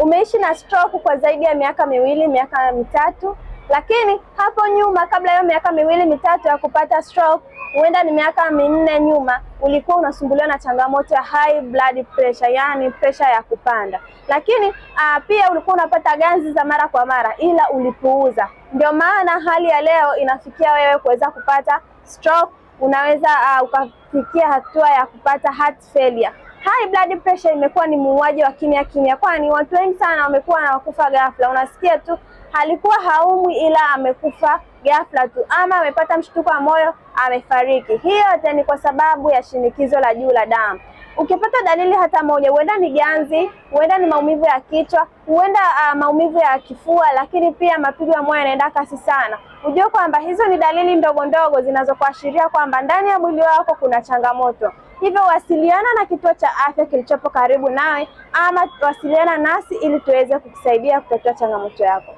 umeishi na stroke kwa zaidi ya miaka miwili, miaka mitatu, lakini hapo nyuma kabla ya miaka miwili mitatu ya kupata stroke, huenda ni miaka minne nyuma, ulikuwa unasumbuliwa na changamoto ya high blood pressure, yani pressure ya kupanda. Lakini pia ulikuwa unapata ganzi za mara kwa mara ila ulipuuza. Ndio maana hali ya leo inafikia wewe kuweza kupata stroke, unaweza ukafikia hatua ya kupata heart failure. High blood pressure imekuwa ni muuaji wa kimya kimya, kwani watu wengi sana wamekuwa na kufa ghafla. Unasikia tu alikuwa haumwi ila amekufa ghafla tu, ama amepata mshtuko wa moyo amefariki. Hiyo yote ni kwa sababu ya shinikizo la juu la damu. Ukipata dalili hata moja, huenda ni ganzi, huenda ni maumivu ya kichwa, huenda maumivu ya kifua, lakini pia mapigo ya moyo yanaenda kasi sana, ujue kwamba hizo ni dalili ndogo ndogo zinazokuashiria kwamba ndani ya mwili wako kuna changamoto. Hivyo wasiliana na kituo cha afya kilichopo karibu nawe, ama wasiliana nasi ili tuweze kukusaidia kutatua changamoto yako.